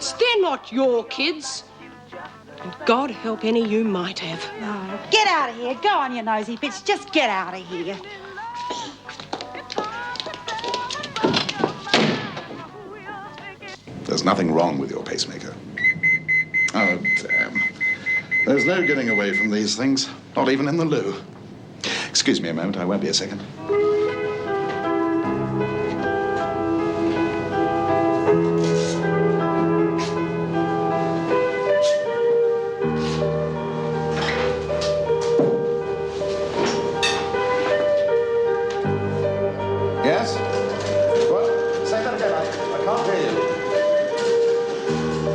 kids. They're not your kids. And God help any you might have. Oh, get out of here. Go on, you nosy bitch. Just get out of here. There's nothing wrong with your pacemaker. Oh, damn. There's no getting away from these things, not even in the loo. Excuse me a moment, I won't be a second. Yes? What? Say that again, I can't hear you.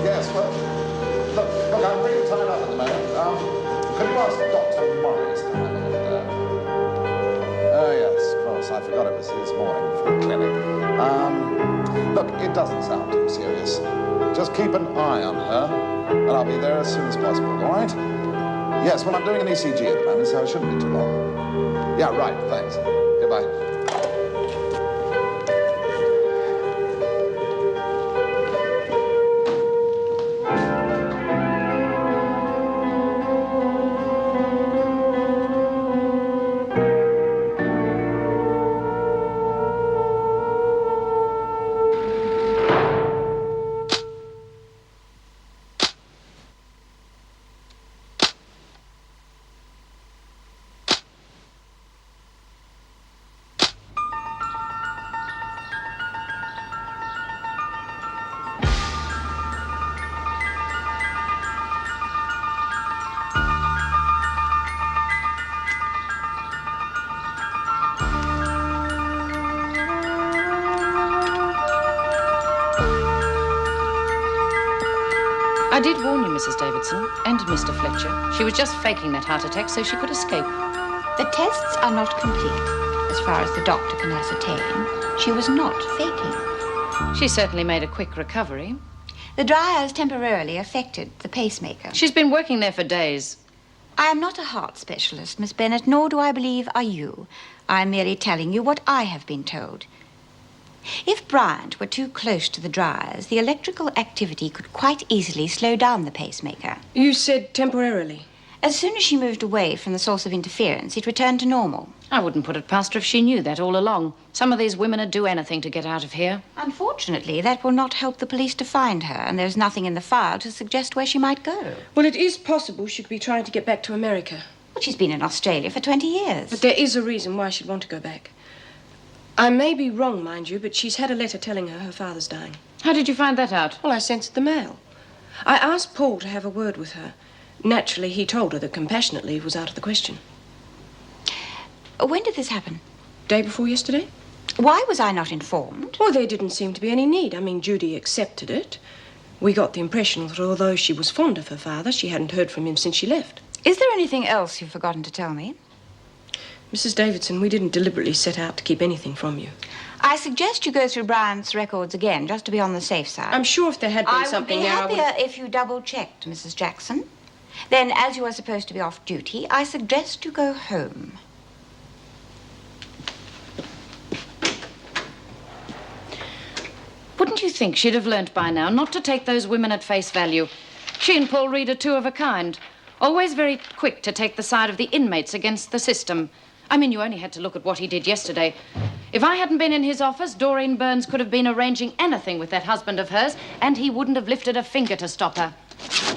Yes, well, look, I'm really tied up at the moment. Could you ask Dr. Morris to have a look at that? Oh, yes, of course. I forgot it was his morning for the clinic. Look, it doesn't sound too serious. Just keep an eye on her, and I'll be there as soon as possible, all right? Yes, well, I'm doing an ECG at the moment, so it shouldn't be too long. Yeah, right, thanks. Goodbye. I did warn you, Mrs. Davidson, and Mr. Fletcher. She was just faking that heart attack so she could escape. The tests are not complete. As far as the doctor can ascertain, she was not faking. She certainly made a quick recovery. The dryers temporarily affected the pacemaker. She's been working there for days. I am not a heart specialist, Miss Bennett, nor do I believe are you. I'm merely telling you what I have been told. If Bryant were too close to the dryers, the electrical activity could quite easily slow down the pacemaker. You said temporarily. As soon as she moved away from the source of interference, it returned to normal. I wouldn't put it past her if she knew that all along. Some of these women would do anything to get out of here. Unfortunately, that will not help the police to find her, and there's nothing in the file to suggest where she might go. Well, it is possible she could be trying to get back to America. Well, she's been in Australia for 20 years. But there is a reason why she'd want to go back. I may be wrong, mind you, but she's had a letter telling her father's dying. How did you find that out? Well, I sent the mail. I asked Paul to have a word with her. Naturally, he told her that compassionate leave was out of the question. When did this happen? Day before yesterday? Why was I not informed? Well, there didn't seem to be any need. I mean, Judy accepted it. We got the impression that although she was fond of her father, she hadn't heard from him since she left. Is there anything else you've forgotten to tell me? Mrs. Davidson, we didn't deliberately set out to keep anything from you. I suggest you go through Bryant's records again, just to be on the safe side. I'm sure if there had been something there, I would be happier if you double-checked, Mrs. Jackson. Then, as you are supposed to be off duty, I suggest you go home. Wouldn't you think she'd have learnt by now not to take those women at face value? She and Paul Reed are two of a kind. Always very quick to take the side of the inmates against the system. I mean, you only had to look at what he did yesterday. If I hadn't been in his office, Doreen Burns could have been arranging anything with that husband of hers, and he wouldn't have lifted a finger to stop her.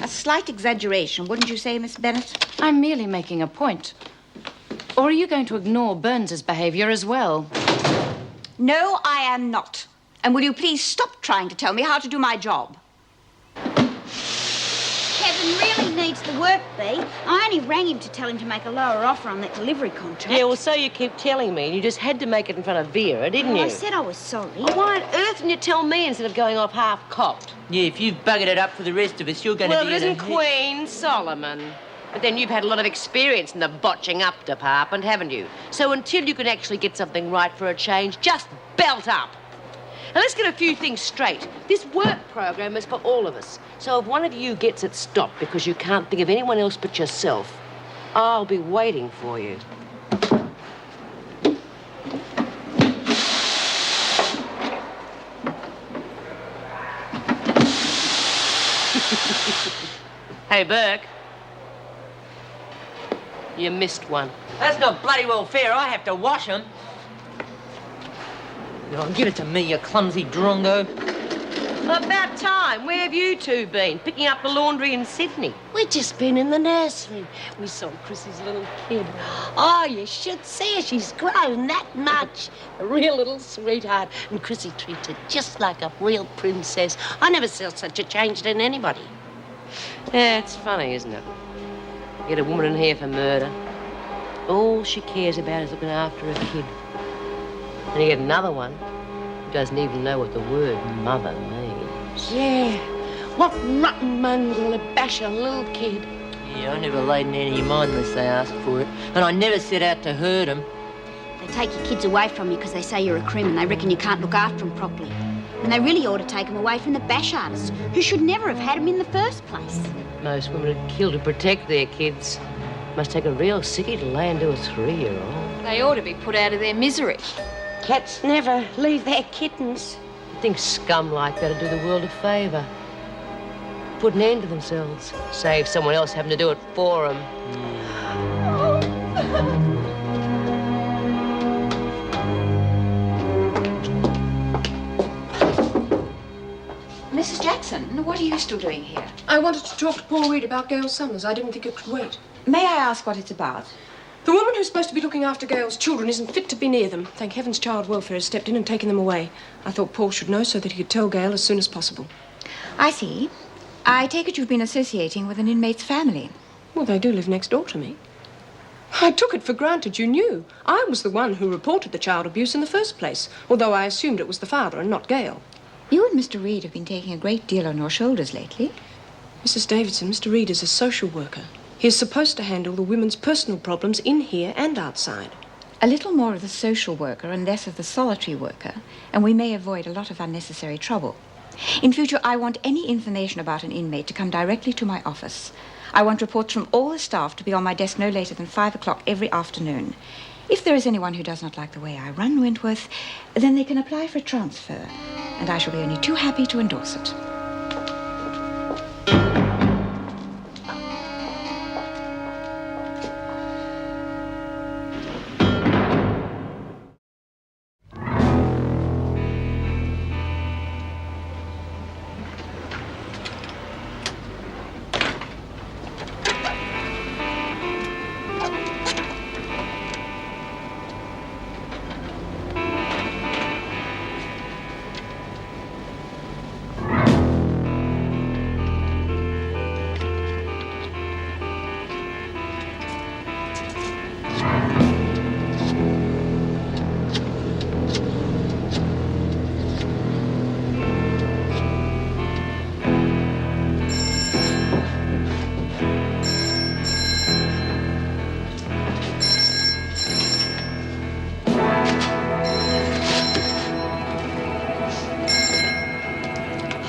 A slight exaggeration, wouldn't you say, Miss Bennett? I'm merely making a point. Or are you going to ignore Burns's behavior as well? No, I am not. And will you please stop trying to tell me how to do my job? Kevin really needs the work, Bea. I only rang him to tell him to make a lower offer on that delivery contract. Yeah, well, so you keep telling me, and you just had to make it in front of Vera, didn't you? I said I was sorry. Oh, why on earth didn't you tell me instead of going off half-cocked? Yeah, if you've buggered it up for the rest of us, you're going to Well, be it in isn't Queen Solomon. But then you've had a lot of experience in the botching up department, haven't you? So until you can actually get something right for a change, just belt up. Now, let's get a few things straight. This work program is for all of us. So if one of you gets it stopped because you can't think of anyone else but yourself, I'll be waiting for you. Hey, Burke. You missed one. That's not bloody well fair. I have to wash them. Oh, give it to me, you clumsy drongo. About time. Where have you two been? Picking up the laundry in Sydney. We've just been in the nursery. We saw Chrissy's little kid. Oh, you should see her. She's grown that much. A real little sweetheart. And Chrissy treats her just like a real princess. I never saw such a change in anybody. Yeah, it's funny, isn't it? Get a woman in here for murder. All she cares about is looking after her kid. And you get another one who doesn't even know what the word mother means. Yeah. What rotten mongrel would bash a little kid? Yeah, I never laid in any of mine unless they asked for it. And I never set out to hurt them. They take your kids away from you because they say you're a crim and they reckon you can't look after them properly. And they really ought to take them away from the bash artists, who should never have had them in the first place. Most women would kill to protect their kids. Must take a real sickie to lay into a 3-year-old. They ought to be put out of their misery. Cats never leave their kittens. I think scum like that'd do the world a favour. Put an end to themselves. Save someone else having to do it for them. Mrs. Jackson, what are you still doing here? I wanted to talk to Paul Reed about Gail Summers. I didn't think it could wait. May I ask what it's about? The woman who's supposed to be looking after Gail's children isn't fit to be near them. Thank heavens Child Welfare has stepped in and taken them away. I thought Paul should know so that he could tell Gail as soon as possible. I see. I take it you've been associating with an inmate's family. Well, they do live next door to me. I took it for granted you knew. I was the one who reported the child abuse in the first place, although I assumed it was the father and not Gail. You and Mr. Reed have been taking a great deal on your shoulders lately. Mrs. Davidson, Mr. Reed is a social worker. He is supposed to handle the women's personal problems in here and outside. A little more of the social worker and less of the solitary worker, and we may avoid a lot of unnecessary trouble. In future, I want any information about an inmate to come directly to my office. I want reports from all the staff to be on my desk no later than 5 o'clock every afternoon. If there is anyone who does not like the way I run Wentworth, then they can apply for a transfer, and I shall be only too happy to endorse it.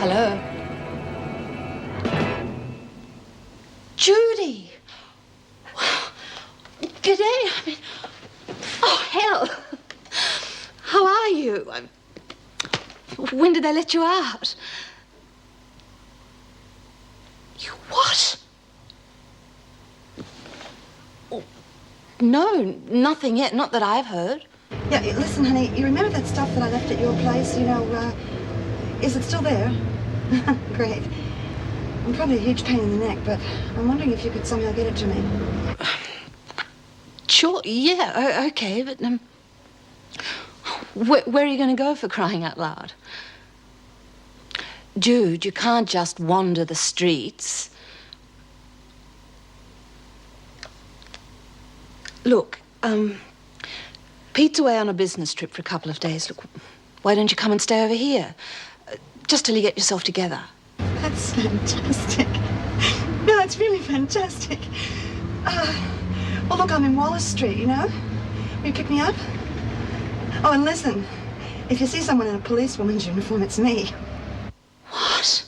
Hello. Judy! G'day. Oh, hell. How are you? When did they let you out? You what? No, nothing yet. Not that I've heard. Yeah, listen, honey, you remember that stuff that I left at your place? You know, is it still there? Great. I'm probably a huge pain in the neck, but I'm wondering if you could somehow get it to me. Sure, yeah, okay, but, where are you going to go, for crying out loud? Jude, you can't just wander the streets. Look, Pete's away on a business trip for a couple of days. Look, why don't you come and stay over here? Just till you get yourself together. That's fantastic. No, that's really fantastic. Well, look, I'm in Wallace Street, you know? Will you pick me up? Oh, and listen, if you see someone in a policewoman's uniform, it's me. What?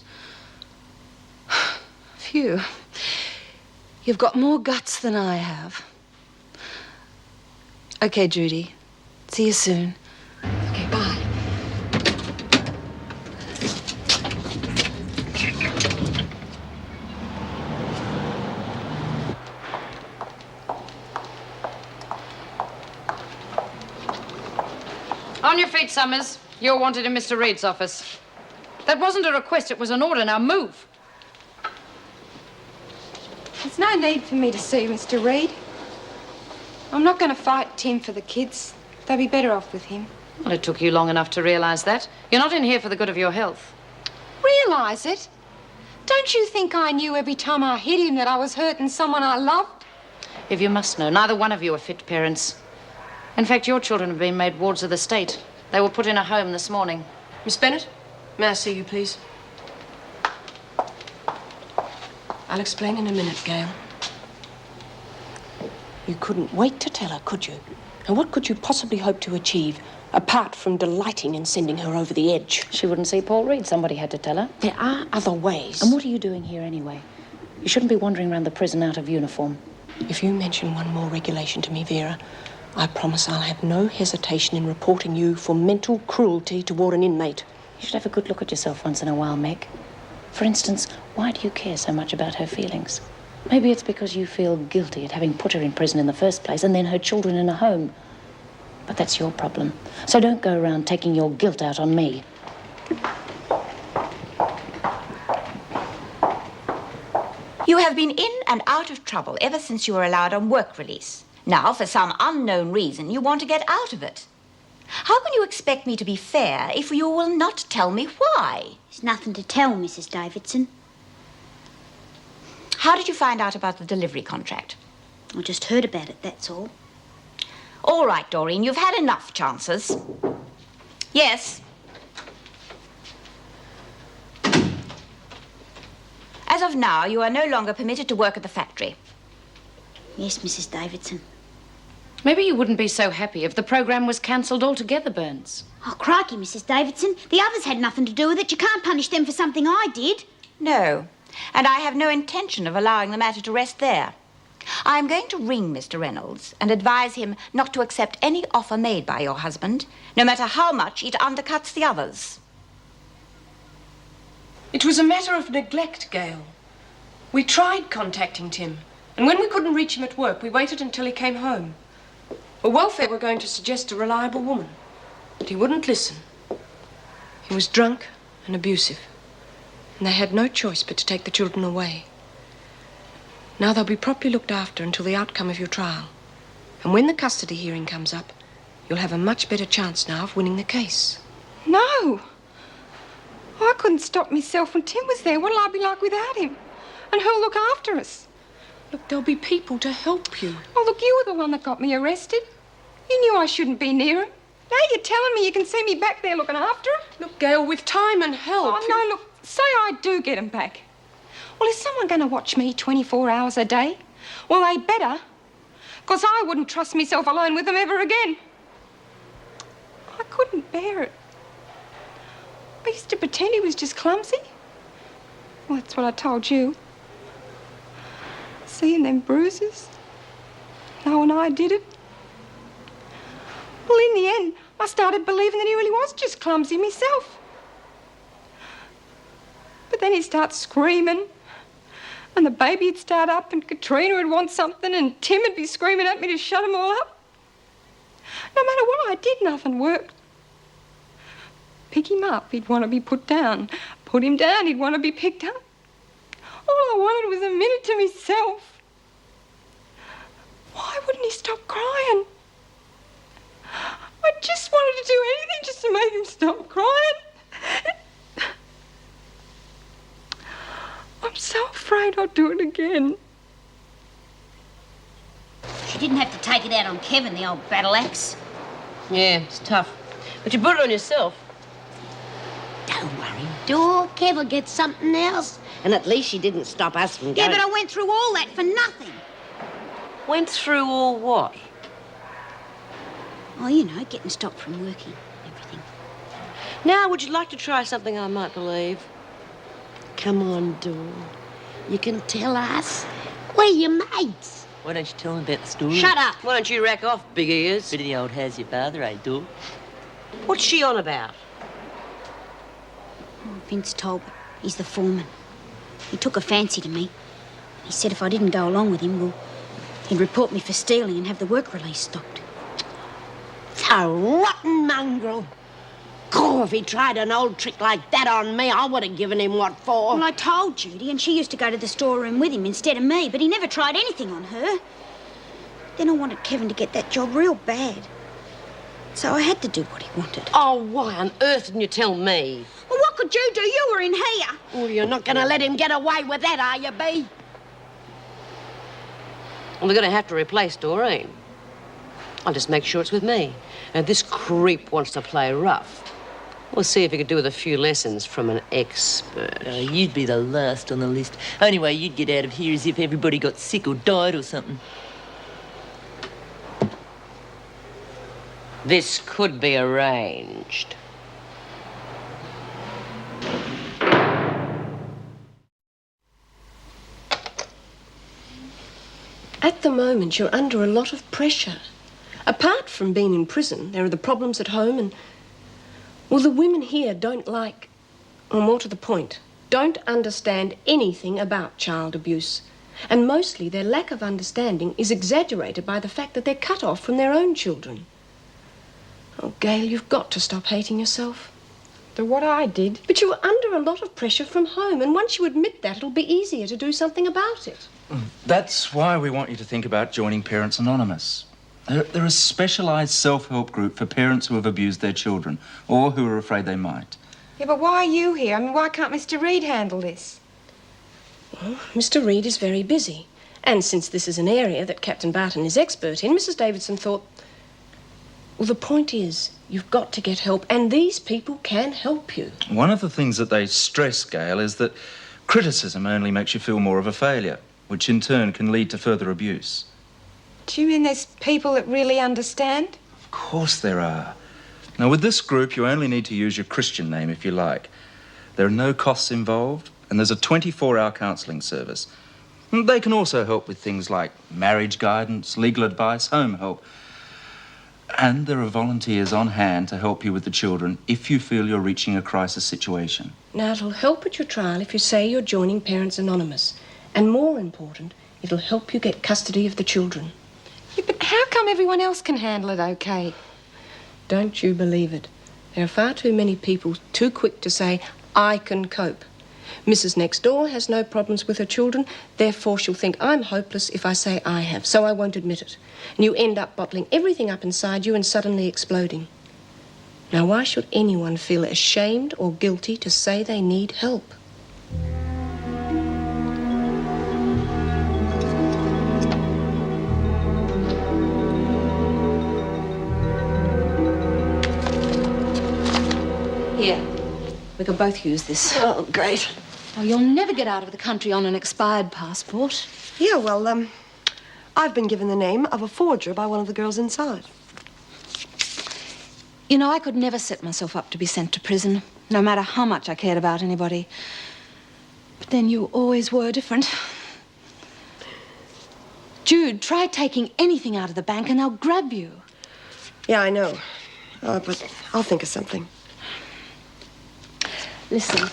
Phew. You've got more guts than I have. Okay, Judy. See you soon. Okay, bye. On your feet, Summers. You're wanted in Mr. Reed's office. That wasn't a request, it was an order. Now move. There's no need for me to see Mr. Reed. I'm not going to fight Tim for the kids. They'll be better off with him. Well, it took you long enough to realise that. You're not in here for the good of your health. Realise it? Don't you think I knew every time I hit him that I was hurting someone I loved? If you must know, neither one of you are fit parents. In fact, your children have been made wards of the state. They were put in a home this morning. Miss Bennett, may I see you, please? I'll explain in a minute, Gail. You couldn't wait to tell her, could you? And what could you possibly hope to achieve, apart from delighting in sending her over the edge? She wouldn't see Paul Reed. Somebody had to tell her. There are other ways. And what are you doing here anyway? You shouldn't be wandering around the prison out of uniform. If you mention one more regulation to me, Vera, I promise I'll have no hesitation in reporting you for mental cruelty toward an inmate. You should have a good look at yourself once in a while, Meg. For instance, why do you care so much about her feelings? Maybe it's because you feel guilty at having put her in prison in the first place and then her children in a home. But that's your problem. So don't go around taking your guilt out on me. You have been in and out of trouble ever since you were allowed on work release. Now, for some unknown reason, you want to get out of it. How can you expect me to be fair if you will not tell me why? There's nothing to tell, Mrs. Davidson. How did you find out about the delivery contract? I just heard about it, that's all. All right, Doreen, you've had enough chances. Yes. As of now, you are no longer permitted to work at the factory. Yes, Mrs. Davidson. Maybe you wouldn't be so happy if the program was cancelled altogether, Burns. Oh, crikey, Mrs. Davidson. The others had nothing to do with it. You can't punish them for something I did. No, and I have no intention of allowing the matter to rest there. I am going to ring Mr. Reynolds and advise him not to accept any offer made by your husband, no matter how much it undercuts the others. It was a matter of neglect, Gail. We tried contacting Tim, and when we couldn't reach him at work, we waited until he came home. Well, welfare were going to suggest a reliable woman, but he wouldn't listen. He was drunk and abusive, and they had no choice but to take the children away. Now they'll be properly looked after until the outcome of your trial. And when the custody hearing comes up, you'll have a much better chance now of winning the case. No. I couldn't stop myself when Tim was there. What'll I be like without him? And who'll look after us? Look, there'll be people to help you. Oh, look, you were the one that got me arrested. You knew I shouldn't be near him. Now you're telling me you can see me back there looking after him? Look, Gail, with time and help... Oh, no, look, say I do get him back. Well, is someone going to watch me 24 hours a day? Well, they better, because I wouldn't trust myself alone with them ever again. I couldn't bear it. I used to pretend he was just clumsy. Well, that's what I told you. Seeing them bruises, knowing I did it. Well, in the end, I started believing that he really was just clumsy myself. But then he'd start screaming, and the baby'd start up, and Katrina would want something, and Tim would be screaming at me to shut them all up. No matter what I did, nothing worked. Pick him up, he'd want to be put down. Put him down, he'd want to be picked up. All I wanted was a minute to myself. Why wouldn't he stop crying? I just wanted to do anything just to make him stop crying. I'm so afraid I'll do it again. She didn't have to take it out on Kevin, the old battle axe. Yeah, it's tough. But you put it on yourself. Don't worry, Dor. Kev will get something else. And at least she didn't stop us from going. Yeah, but I went through all that for nothing. Went through all what? Oh, you know, getting stopped from working, everything. Now, would you like to try something I might believe? Come on, Dor. You can tell us. We're your mates. Why don't you tell them about the story? Shut up. Why don't you rack off, big ears? Bit of the old how's your father, eh, Dor? What's she on about? Oh, Vince Talbot. He's the foreman. He took a fancy to me. He said if I didn't go along with him, well, he'd report me for stealing and have the work release stopped. It's a rotten mongrel. God, if he tried an old trick like that on me, I would have given him what for. Well, I told Judy, and she used to go to the storeroom with him instead of me, but he never tried anything on her. Then I wanted Kevin to get that job real bad. So I had to do what he wanted. Oh, why on earth didn't you tell me? Well, what could you do? You were in here. Well, you're not going to let him get away with that, are you, Bea? Well, they're going to have to replace Doreen. I'll just make sure it's with me. And this creep wants to play rough. We'll see if he could do with a few lessons from an expert. You'd be the last on the list. Only way you'd get out of here is if everybody got sick or died or something. This could be arranged. At the moment, you're under a lot of pressure. Apart from being in prison, there are the problems at home and... Well, the women here don't like... Or more to the point, don't understand anything about child abuse. And mostly their lack of understanding is exaggerated by the fact that they're cut off from their own children. Oh, Gail, you've got to stop hating yourself. Do what I did. But you were under a lot of pressure from home, and once you admit that, it'll be easier to do something about it. That's why we want you to think about joining Parents Anonymous. They're a specialised self-help group for parents who have abused their children or who are afraid they might. Yeah, but why are you here? I mean, why can't Mr. Reed handle this? Well, Mr. Reed is very busy. And since this is an area that Captain Barton is expert in, Mrs. Davidson thought... Well, the point is, you've got to get help, and these people can help you. One of the things that they stress, Gail, is that criticism only makes you feel more of a failure, which in turn can lead to further abuse. Do you mean there's people that really understand? Of course there are. Now, with this group, you only need to use your Christian name if you like. There are no costs involved, and there's a 24-hour counselling service. And they can also help with things like marriage guidance, legal advice, home help. And there are volunteers on hand to help you with the children if you feel you're reaching a crisis situation. Now, it'll help at your trial if you say you're joining Parents Anonymous. And more important, it'll help you get custody of the children. Yeah, but how come everyone else can handle it okay? Don't you believe it. There are far too many people too quick to say, I can cope. Mrs. Next Door has no problems with her children, therefore she'll think I'm hopeless if I say I have, so I won't admit it. And you end up bottling everything up inside you and suddenly exploding. Now, why should anyone feel ashamed or guilty to say they need help? Here, we can both use this. Oh, great. Oh, you'll never get out of the country on an expired passport. Yeah, well, I've been given the name of a forger by one of the girls inside. You know, I could never set myself up to be sent to prison, no matter how much I cared about anybody. But then you always were different. Jude, try taking anything out of the bank and they'll grab you. Yeah, I know. But I'll think of something. Listen,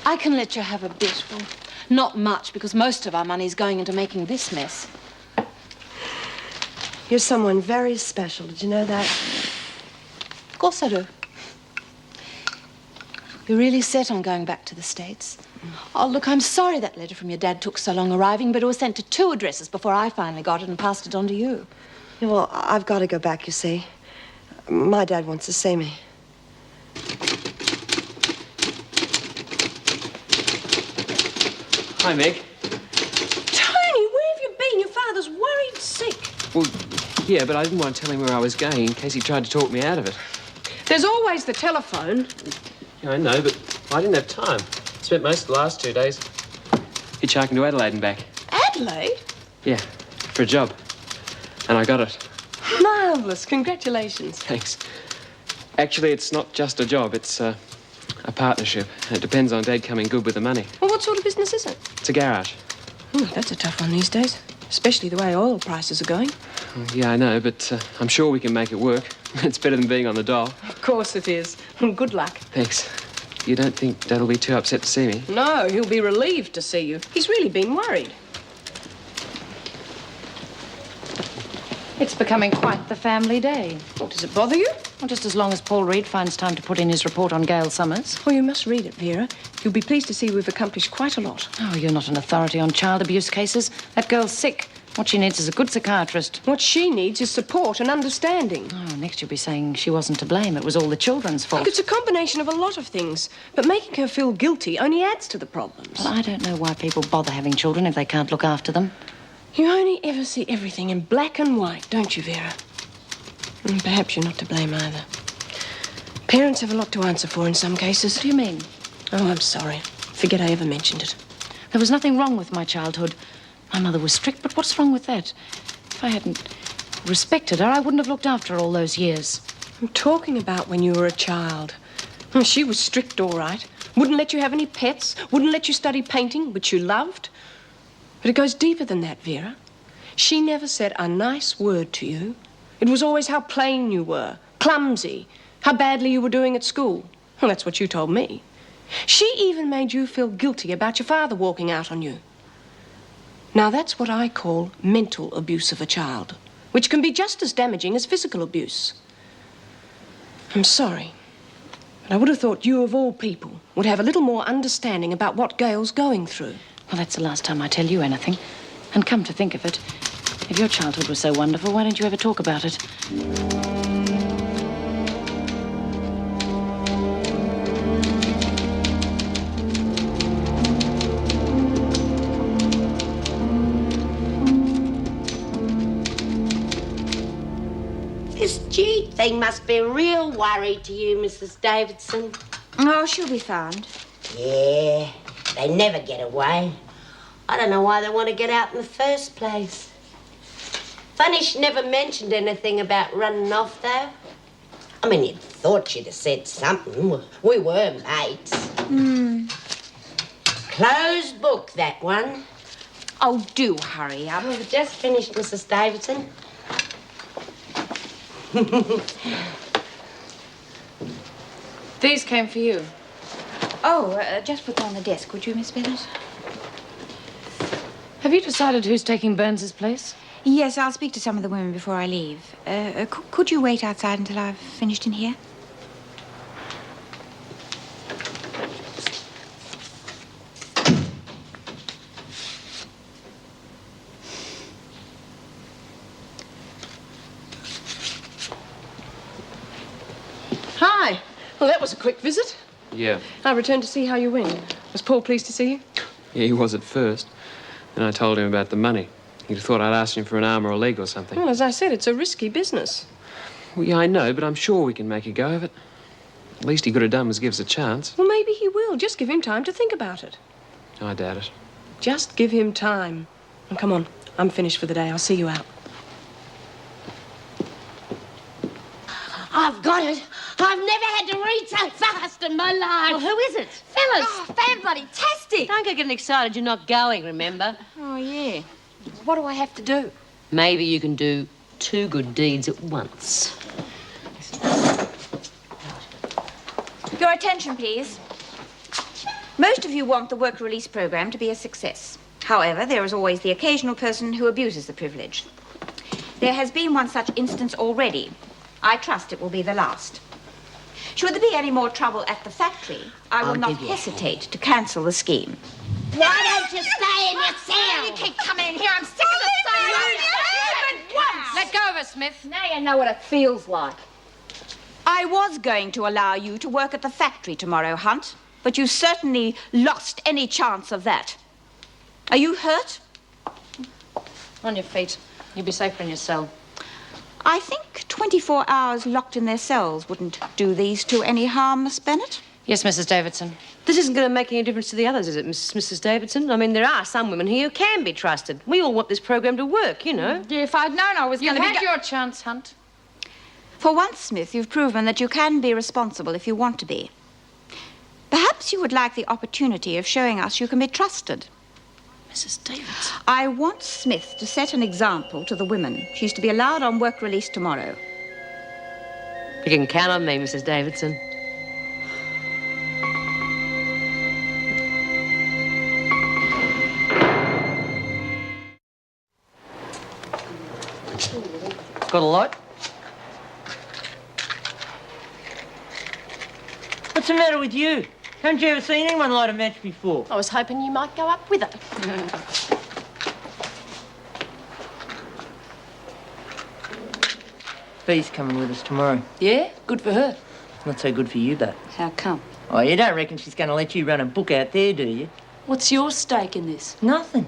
I can let you have a bit. Well, not much, because most of our money's going into making this mess. You're someone very special. Did you know that? Of course I do. You're really set on going back to the States? Oh, look, I'm sorry that letter from your dad took so long arriving, but it was sent to 2 addresses before I finally got it and passed it on to you. Yeah, well, I've got to go back, you see. My dad wants to see me. Hi, Meg. Tony, where have you been? Your father's worried sick. Well, yeah, but I didn't want to tell him where I was going in case he tried to talk me out of it. There's always the telephone. Yeah, I know, but I didn't have time. Spent most of the last 2 days hitchhiking to Adelaide and back. Adelaide? Yeah, for a job. And I got it. Marvellous. Congratulations. Thanks. Actually, it's not just a job. It's a partnership. It depends on Dad coming good with the money. Well, what sort of business is it? It's a garage. That's a tough one these days, especially the way oil prices are going. Yeah, I know, but I'm sure we can make it work. It's better than being on the dole. Of course it is. Good luck. Thanks. You don't think Dad'll be too upset to see me? No, he'll be relieved to see you. He's really been worried. It's becoming quite the family day. What, does it bother you? Well, just as long as Paul Reed finds time to put in his report on Gail Summers. Oh, you must read it, Vera. You'll be pleased to see we've accomplished quite a lot. Oh, you're not an authority on child abuse cases. That girl's sick. What she needs is a good psychiatrist. What she needs is support and understanding. Oh, next you'll be saying she wasn't to blame. It was all the children's fault. Look, it's a combination of a lot of things, but making her feel guilty only adds to the problems. Well, I don't know why people bother having children if they can't look after them. You only ever see everything in black and white, don't you, Vera? And perhaps you're not to blame either. Parents have a lot to answer for in some cases. What do you mean? Oh, I'm sorry. Forget I ever mentioned it. There was nothing wrong with my childhood. My mother was strict, but what's wrong with that? If I hadn't respected her, I wouldn't have looked after her all those years. I'm talking about when you were a child. Oh, she was strict, all right. Wouldn't let you have any pets, wouldn't let you study painting, which you loved. But it goes deeper than that, Vera. She never said a nice word to you. It was always how plain you were, clumsy, how badly you were doing at school. Well, that's what you told me. She even made you feel guilty about your father walking out on you. Now, that's what I call mental abuse of a child, which can be just as damaging as physical abuse. I'm sorry, but I would have thought you, of all people, would have a little more understanding about what Gail's going through. Well, that's the last time I tell you anything. And come to think of it, if your childhood was so wonderful, why don't you ever talk about it? This G thing must be a real worry to you, Mrs. Davidson. Oh, she'll be found. Yeah, they never get away. I don't know why they want to get out in the first place. Funny she never mentioned anything about running off, though. I mean, you'd thought she'd have said something. We were mates. Closed book, that one. Oh, do hurry up. We've just finished, Mrs. Davidson. These came for you. Oh, just put them on the desk, would you, Miss Bennett? Have you decided who's taking Burns's place? Yes, I'll speak to some of the women before I leave. Could you wait outside until I've finished in here? Hi. Well, that was a quick visit. Yeah. I returned to see how you went. Was Paul pleased to see you? Yeah, he was at first. Then I told him about the money. He'd have thought I'd asked him for an arm or a leg or something. Well, as I said, it's a risky business. Well, yeah, I know, but I'm sure we can make a go of it. The least he could have done was give us a chance. Well, maybe he will. Just give him time to think about it. I doubt it. Just give him time. And come on, I'm finished for the day. I'll see you out. I've got it. I've never had to read so fast in my life. Well, who is it? Phyllis. Oh, fan-bloody-tastic! Don't get excited. You're not going, remember? Oh, yeah. What do I have to do? Maybe you can do 2 good deeds at once. Your attention, please. Most of you want the work release program to be a success. However, there is always the occasional person who abuses the privilege. There has been one such instance already. I trust it will be the last. Should there be any more trouble at the factory, I will I'll not give you a hesitate to cancel the scheme. Why don't you stay in your cell? You keep coming in here. I'm sick of the silence. Let go of her, Smith. Now you know what it feels like. I was going to allow you to work at the factory tomorrow, Hunt, but you certainly lost any chance of that. Are you hurt? On your feet. You'll be safer in your cell. I think 24 hours locked in their cells wouldn't do these two any harm, Miss Bennett. Yes, Mrs. Davidson. This isn't going to make any difference to the others, is it, Mrs. Davidson? I mean, there are some women here who can be trusted. We all want this program to work, you know. If I'd known I was You've going to be... had your chance, Hunt. For once, Smith, you've proven that you can be responsible if you want to be. Perhaps you would like the opportunity of showing us you can be trusted. Mrs. Davidson. I want Smith to set an example to the women. She's to be allowed on work release tomorrow. You can count on me, Mrs. Davidson. Got a light? What's the matter with you? Haven't you ever seen anyone light a match before? I was hoping you might go up with it. Bee's coming with us tomorrow. Yeah? Good for her. Not so good for you, but... How come? Oh, you don't reckon she's going to let you run a book out there, do you? What's your stake in this? Nothing.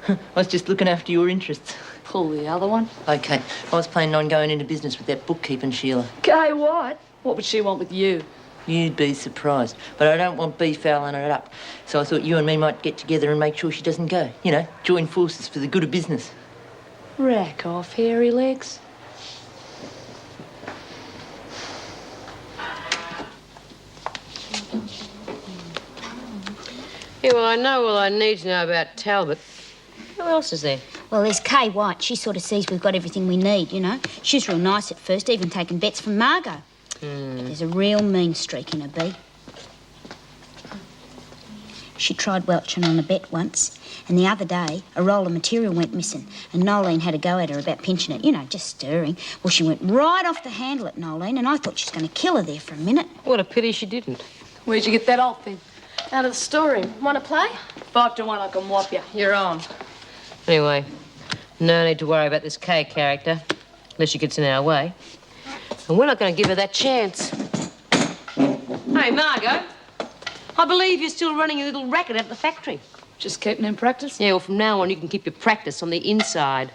I was just looking after your interests. Pull the other one. OK, I was planning on going into business with that bookkeeping Sheila. Gay what? What would she want with you? You'd be surprised. But I don't want Bee fouling it up. So I thought you and me might get together and make sure she doesn't go. You know, join forces for the good of business. Rack off, hairy legs. Yeah, well, I know all I need to know about Talbot. Who else is there? Well, there's Kay White. She sort of sees we've got everything we need, you know. She's real nice at first, even taking bets from Margot. But there's a real mean streak in her, Bee. She tried welching on a bet once, and the other day, a roll of material went missing, and Nolene had a go at her about pinching it, you know, just stirring. Well, she went right off the handle at Nolene, and I thought she was going to kill her there for a minute. What a pity she didn't. Where'd you get that off then? Out of the storeroom. Want to play? 5 to 1, I can whop you. You're on. Anyway, no need to worry about this Kay character, unless she gets in our way. And we're not going to give her that chance. Hey, Margot, I believe you're still running a little racket at the factory. Just keeping in practice? Yeah, well, from now on, you can keep your practice on the inside.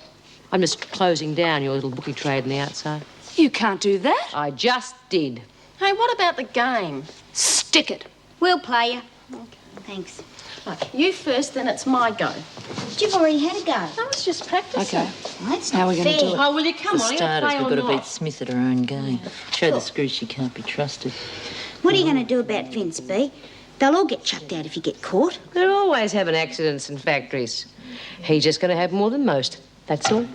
I'm just closing down your little bookie trade on the outside. You can't do that. I just did. Hey, what about the game? Stick it. We'll play you. Okay. Thanks. Right, you first, then it's my go. But you've already had a go. I was just practicing. Okay. Well, that's How not are we going to fair. do it? Oh, will you come For on? You're starters, play we've or got to beat not? Smith at her own game. Show the screw she can't be trusted. What are you going to do about Vince, Bee? They'll all get chucked out if you get caught. They're always having accidents in factories. He's just going to have more than most. That's all.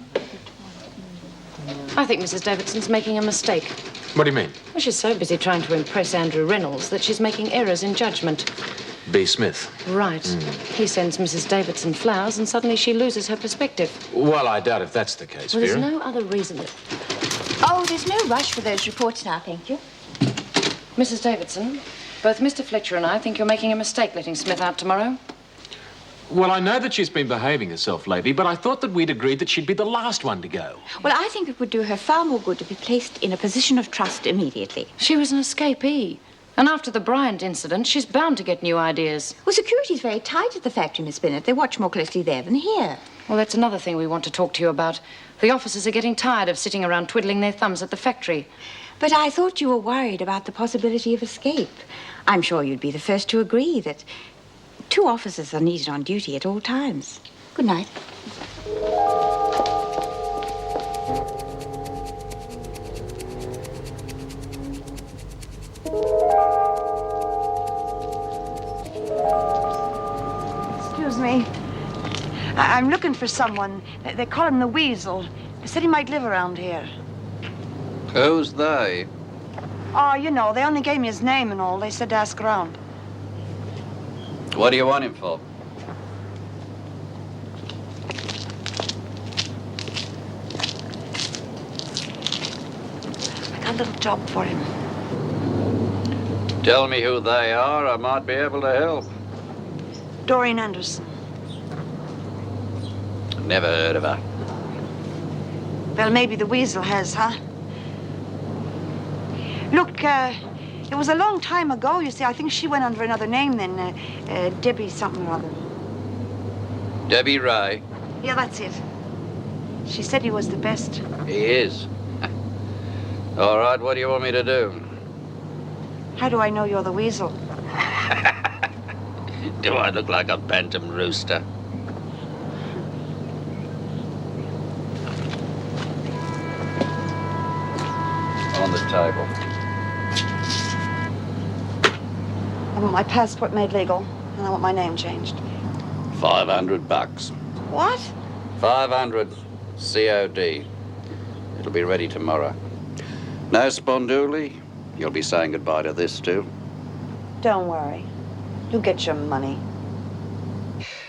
I think Mrs. Davidson's making a mistake. What do you mean? Well, she's so busy trying to impress Andrew Reynolds that she's making errors in judgment. B. Smith. Right. He sends Mrs. Davidson flowers and suddenly she loses her perspective. Well, I doubt if that's the case, Well, there's Vera. no other reason that... Oh, there's no rush for those reports now, thank you. Mrs. Davidson, both Mr. Fletcher and I think you're making a mistake letting Smith out tomorrow. Well, I know that she's been behaving herself lately, but I thought that we'd agreed that she'd be the last one to go. Well, I think it would do her far more good to be placed in a position of trust immediately. She was an escapee. And after the Bryant incident, she's bound to get new ideas. Well, security's very tight at the factory, Miss Bennett. They watch more closely there than here. Well, that's another thing we want to talk to you about. The officers are getting tired of sitting around twiddling their thumbs at the factory. But I thought you were worried about the possibility of escape. I'm sure you'd be the first to agree that 2 officers are needed on duty at all times. Good night. Excuse me. I'm looking for someone. They call him the Weasel. They said he might live around here. Who's they? Oh, you know, they only gave me his name and all. They said to ask around. What do you want him for? I got a little job for him. Tell me who they are. I might be able to help. Doreen Anderson. Never heard of her. Well, maybe the Weasel has, huh? Look, it was a long time ago, you see. I think she went under another name then. Debbie something or other. Debbie Ray. Yeah, that's it. She said he was the best. He is. All right, what do you want me to do? How do I know you're the Weasel? Do I look like a bantam rooster? On the table. I want my passport made legal, and I want my name changed. $500. What? 500 COD. It'll be ready tomorrow. No Sponduli. You'll be saying goodbye to this too. Don't worry. You'll get your money.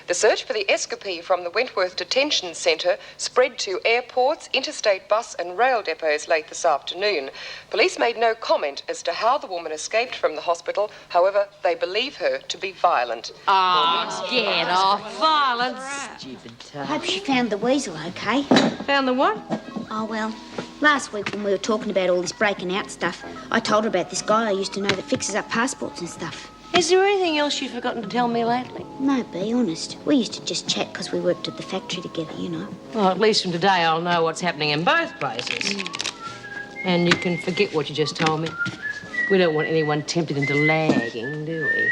The search for the escapee from the Wentworth Detention Centre spread to airports, interstate bus and rail depots late this afternoon. Police made no comment as to how the woman escaped from the hospital. However, they believe her to be violent. Oh, get off. Violence. Stupid I hope she found the weasel okay. Found the what? Oh, well, last week when we were talking about all this breaking out stuff, I told her about this guy I used to know that fixes up passports and stuff. Is there anything else you've forgotten to tell me lately? No, be honest. We used to just chat because we worked at the factory together, you know. Well, at least from today I'll know what's happening in both places. And you can forget what you just told me. We don't want anyone tempted into lagging, do we?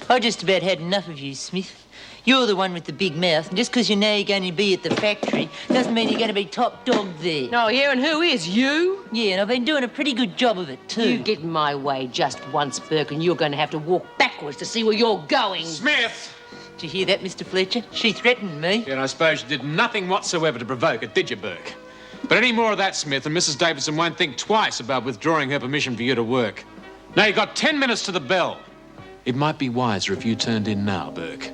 I just about had enough of you, Smith. You're the one with the big mouth, and just because you know you're going to be at the factory doesn't mean you're going to be top dog there. Oh, yeah, and who is? You? Yeah, and I've been doing a pretty good job of it, too. You get in my way just once, Burke, and you're going to have to walk backwards to see where you're going. Smith! Did you hear that, Mr. Fletcher? She threatened me. Yeah, and I suppose you did nothing whatsoever to provoke it, did you, Burke? But any more of that, Smith, and Mrs. Davidson won't think twice about withdrawing her permission for you to work. Now, you've got 10 minutes to the bell. It might be wiser if you turned in now, Burke.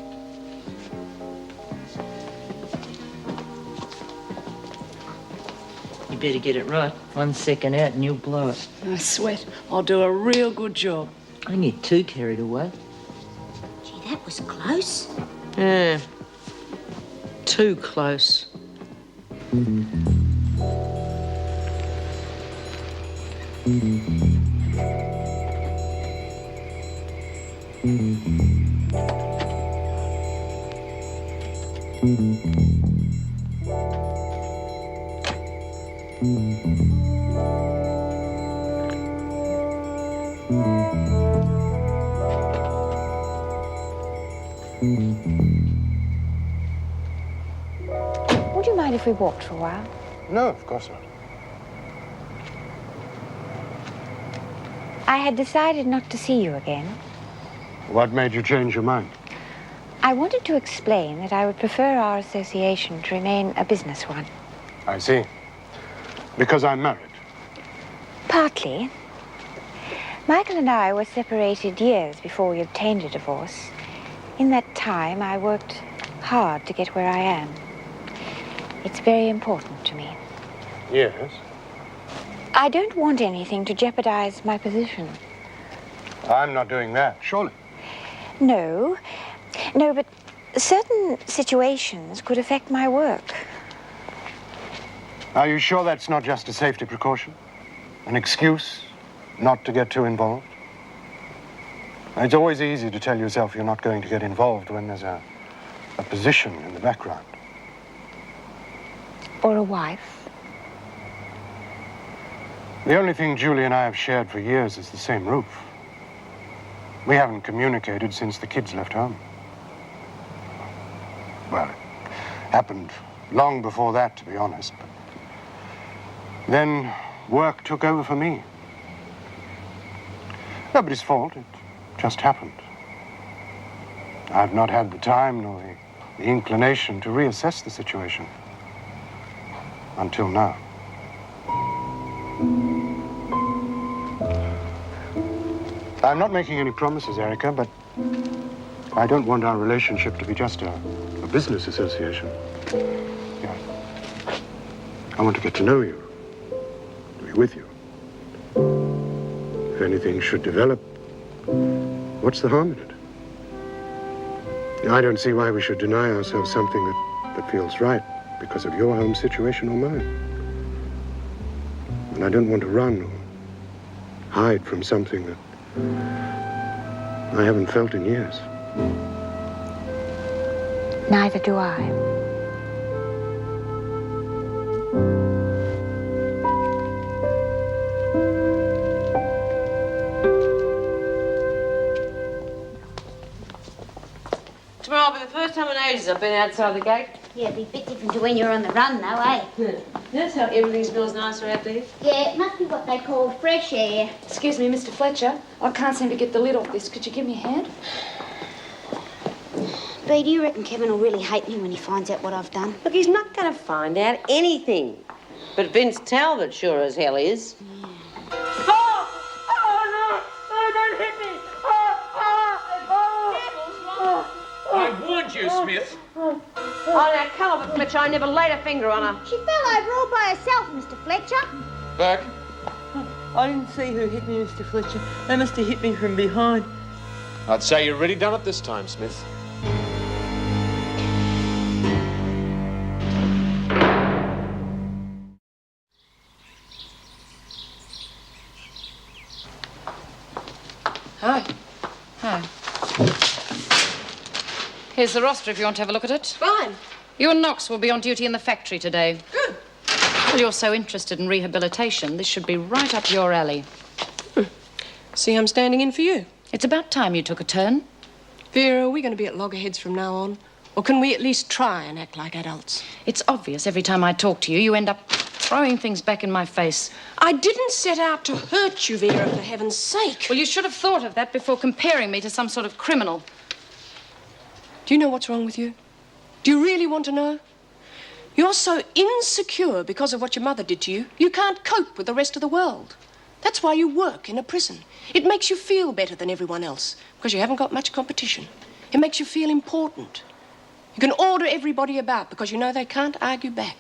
You better get it right. 1 second out and you'll blow it. I sweat. I'll do a real good job. I don't get too carried away. Gee, that was close. Yeah. Too close. Would you mind if we walked for a while? No, of course not. I had decided not to see you again. What made you change your mind? I wanted to explain that I would prefer our association to remain a business one. I see. Because I'm married. Partly. Michael and I were separated years before we obtained a divorce. In that time, I worked hard to get where I am. It's very important to me. Yes? I don't want anything to jeopardize my position. I'm not doing that, surely. No, but certain situations could affect my work. Are you sure that's not just a safety precaution? An excuse not to get too involved? It's always easy to tell yourself you're not going to get involved when there's a position in the background. Or a wife. The only thing Julie and I have shared for years is the same roof. We haven't communicated since the kids left home. Well, it happened long before that, to be honest. But then work took over for me. Nobody's fault. It just happened. I've not had the time nor the inclination to reassess the situation. Until now. I'm not making any promises, Erica, but I don't want our relationship to be just a business association. Yeah. I want to get to know you, to be with you. If anything should develop, what's the harm in it? I don't see why we should deny ourselves something that feels right because of your home situation or mine. And I don't want to run or hide from something that I haven't felt in years. Neither do I. Tomorrow will be the first time in ages I've been outside the gate. Yeah, it'd be a bit different to when you're on the run, though, eh? That's how everything smells nicer out there. Yeah, it must be what they call fresh air. Excuse me, Mr. Fletcher. I can't seem to get the lid off this. Could you give me a hand? Bea, do you reckon Kevin will really hate me when he finds out what I've done? Look, he's not going to find out anything. But Vince Talbot sure as hell is. I warned told you, Smith. Oh, now, come off it, Fletcher. I never laid a finger on her. She fell over all by herself, Mr. Fletcher. Burke. I didn't see who hit me, Mr. Fletcher. They must have hit me from behind. I'd say you've really done it this time, Smith. Hi. Hi. Here's the roster if you want to have a look at it. Fine. You and Knox will be on duty in the factory today. Good. Well, you're so interested in rehabilitation, this should be right up your alley. See, I'm standing in for you. It's about time you took a turn. Vera, are we going to be at loggerheads from now on? Or can we at least try and act like adults? It's obvious every time I talk to you, you end up throwing things back in my face. I didn't set out to hurt you, Vera, for heaven's sake. Well, you should have thought of that before comparing me to some sort of criminal. Do you know what's wrong with you? Do you really want to know? You're so insecure because of what your mother did to you, you can't cope with the rest of the world. That's why you work in a prison. It makes you feel better than everyone else because you haven't got much competition. It makes you feel important. You can order everybody about because you know they can't argue back.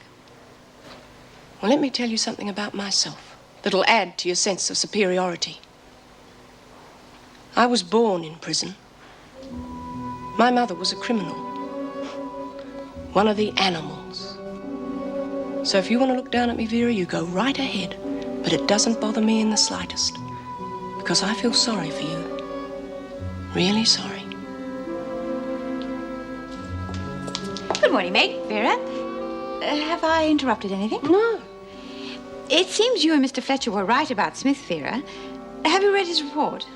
Well, let me tell you something about myself that'll add to your sense of superiority. I was born in prison. My mother was a criminal. One of the animals. So if you want to look down at me, Vera, you go right ahead. But it doesn't bother me in the slightest. Because I feel sorry for you. Really sorry. Good morning, Meg. Vera. Have I interrupted anything? No. It seems you and Mr. Fletcher were right about Smith, Vera. Have you read his report?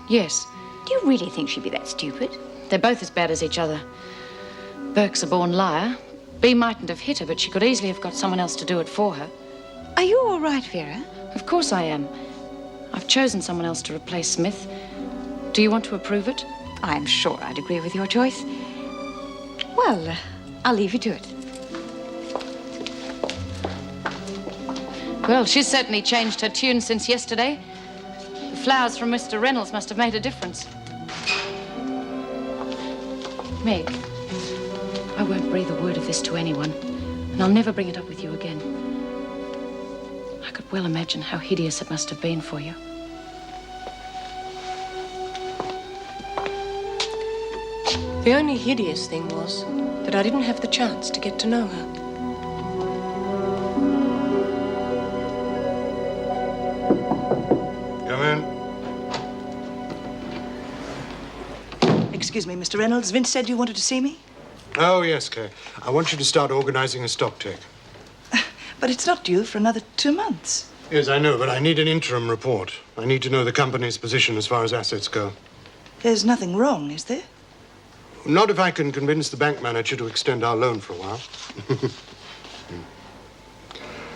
Yes. Do you really think she'd be that stupid? They're both as bad as each other. Burke's a born liar. Bea mightn't have hit her, but she could easily have got someone else to do it for her. Are you all right, Vera? Of course I am. I've chosen someone else to replace Smith. Do you want to approve it? I'm sure I'd agree with your choice. Well, I'll leave you to it. Well, she's certainly changed her tune since yesterday. The flowers from Mr. Reynolds must have made a difference. Meg, I won't breathe a word of this to anyone, and I'll never bring it up with you again. I could well imagine how hideous it must have been for you. The only hideous thing was that I didn't have the chance to get to know her. Come in. Excuse me, Mr. Reynolds. Vince said you wanted to see me? Oh, yes, Kay. I want you to start organizing a stock take. But it's not due for another 2 months. Yes, I know, but I need an interim report. I need to know the company's position as far as assets go. There's nothing wrong, is there? Not if I can convince the bank manager to extend our loan for a while.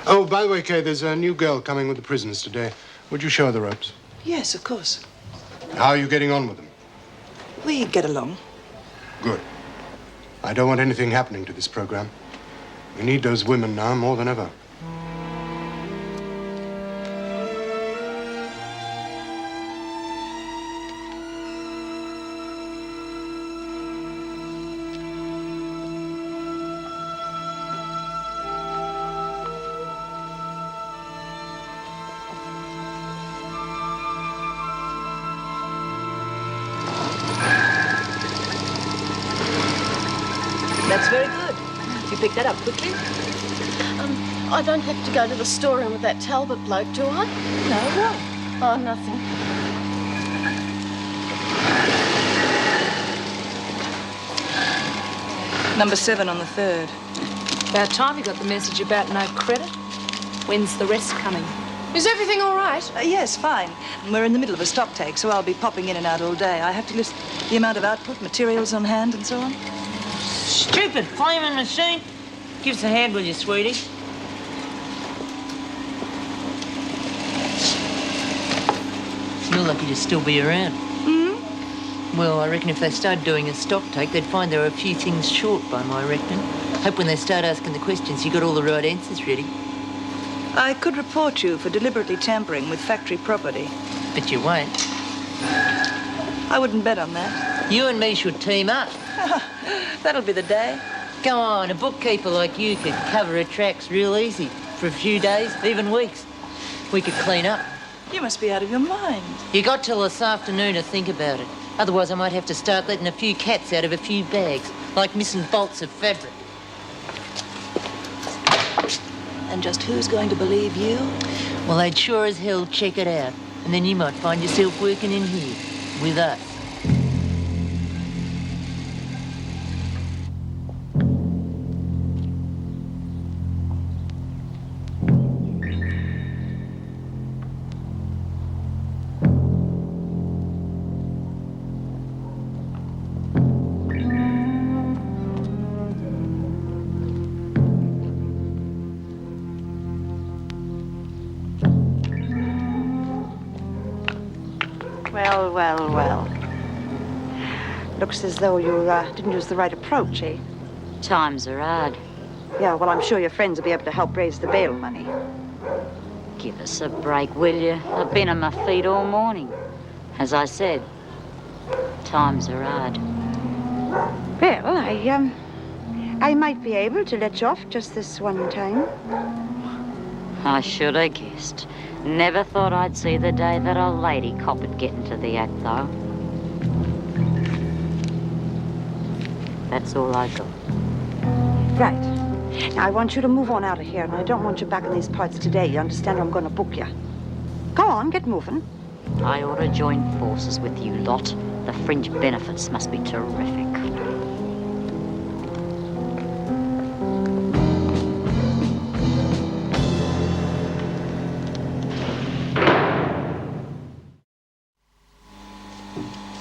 Oh, by the way, Kay, there's a new girl coming with the prisoners today. Would you show her the ropes? Yes, of course. How are you getting on with them? We get along. Good. I don't want anything happening to this program. We need those women now more than ever. That's very good. You picked that up quickly. I don't have to go to the storeroom with that Talbot bloke, do I? No, why? Oh, nothing. Number 7 on the 3rd. About time you got the message about no credit. When's the rest coming? Is everything all right? Yes, fine. We're in the middle of a stock take, so I'll be popping in and out all day. I have to list the amount of output, materials on hand, and so on. Stupid flaming machine. Give us a hand, will you, sweetie? You're lucky to still be around. Well, I reckon if they started doing a stock take, they'd find there were a few things short by my reckoning. Hope when they start asking the questions, you got all the right answers ready. I could report you for deliberately tampering with factory property. But you won't. I wouldn't bet on that. You and me should team up. That'll be the day. Go on, a bookkeeper like you could cover her tracks real easy for a few days, even weeks. We could clean up. You must be out of your mind. You got till this afternoon to think about it. Otherwise, I might have to start letting a few cats out of a few bags, like missing bolts of fabric. And just who's going to believe you? Well, they'd sure as hell check it out. And then you might find yourself working in here with us. Well. Looks as though you didn't use the right approach, eh? Times are hard. Yeah, well, I'm sure your friends will be able to help raise the bail money. Give us a break, will you? I've been on my feet all morning. As I said, times are hard. Well, I might be able to let you off just this one time. I should have guessed. Never thought I'd see the day that a lady cop would get into the act, though. That's all I got. Right. Now, I want you to move on out of here, and I don't want you back in these parts today. You understand? I'm going to book you. Go on, get moving. I ought to join forces with you lot. The fringe benefits must be terrific.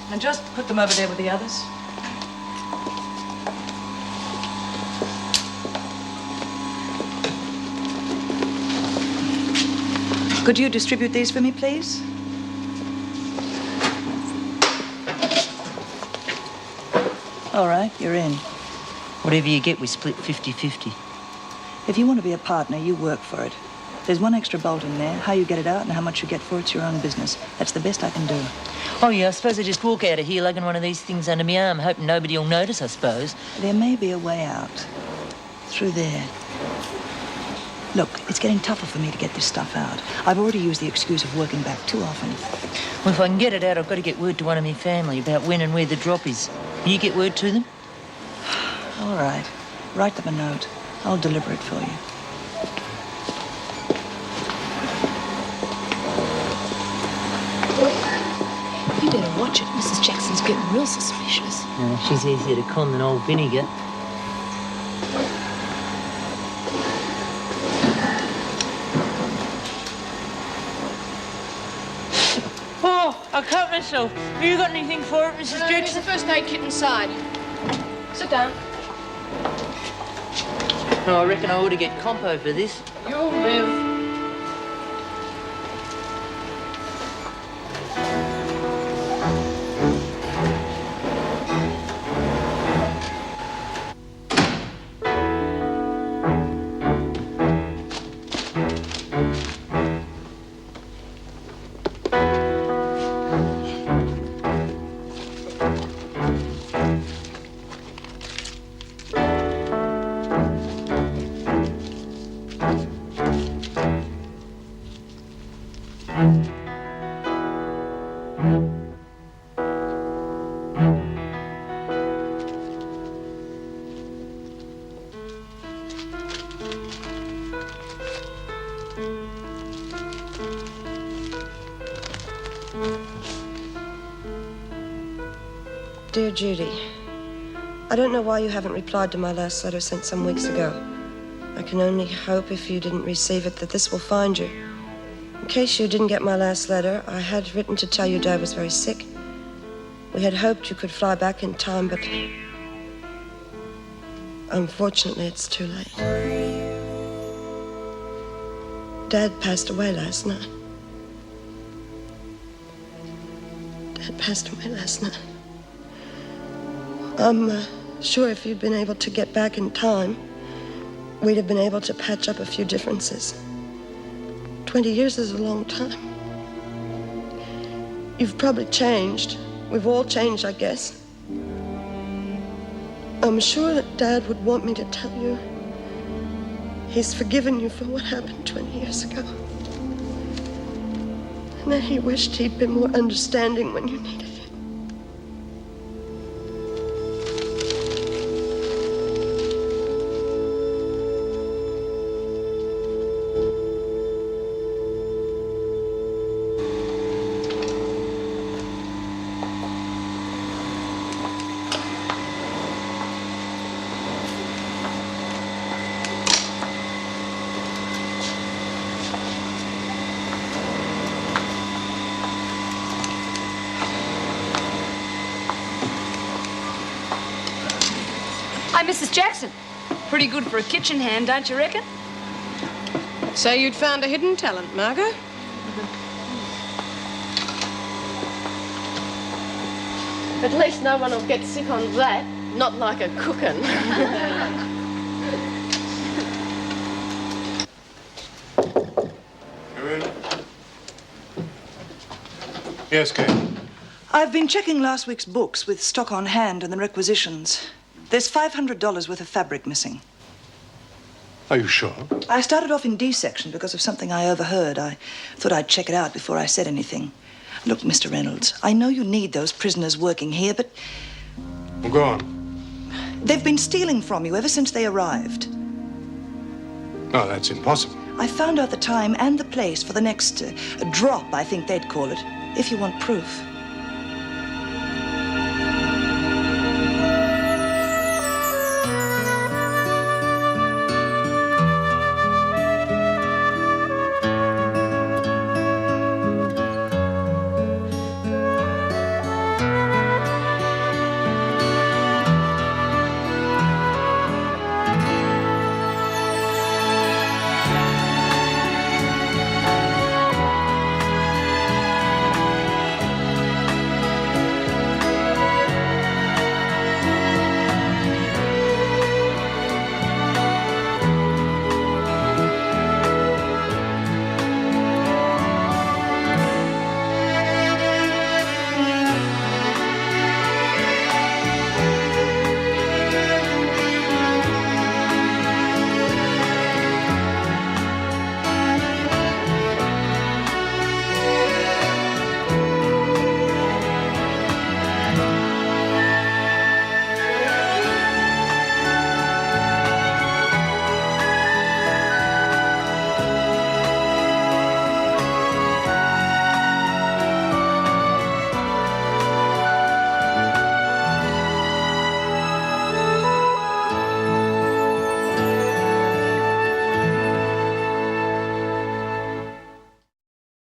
And just put them over there with the others. Could you distribute these for me, please? All right, you're in. Whatever you get, we split 50-50. If you want to be a partner, you work for it. There's one extra bolt in there. How you get it out and how much you get for it's your own business. That's the best I can do. Oh, yeah, I suppose I just walk out of here lugging one of these things under my arm, hoping nobody will notice, I suppose. There may be a way out. Through there. Look, it's getting tougher for me to get this stuff out. I've already used the excuse of working back too often. Well, if I can get it out, I've got to get word to one of my family about when and where the drop is. Can you get word to them? All right. Write them a note. I'll deliver it for you. You better watch it. Mrs. Jackson's getting real suspicious. No, she's easier to con than old vinegar. Oh, I cut myself. Have you got anything for it, Mrs. Jackson? There's a first aid kit inside. Sit down. Oh, I reckon I ought to get compo for this. You'll live. Dear Judy, I don't know why you haven't replied to my last letter sent some weeks ago. I can only hope, if you didn't receive it, that this will find you. In case you didn't get my last letter, I had written to tell you Dad was very sick. We had hoped you could fly back in time, but unfortunately, it's too late. Dad passed away last night. Dad passed away last night. I'm sure if you'd been able to get back in time, we'd have been able to patch up a few differences. 20 years is a long time. You've probably changed. We've all changed, I guess. I'm sure that Dad would want me to tell you he's forgiven you for what happened 20 years ago. And that he wished he'd been more understanding when you needed it. Hi, Mrs. Jackson. Pretty good for a kitchen hand, don't you reckon? So you'd found a hidden talent, Margot? At least no one will get sick on that. Not like a cooking. Come in. Yes, Kate. I've been checking last week's books with stock on hand and the requisitions. There's $500 worth of fabric missing. Are you sure? I started off in D section because of something I overheard. I thought I'd check it out before I said anything. Look, Mr. Reynolds, I know you need those prisoners working here, but Well, go on. they've been stealing from you ever since they arrived. No, that's impossible. I found out the time and the place for the next drop, I think they'd call it, if you want proof.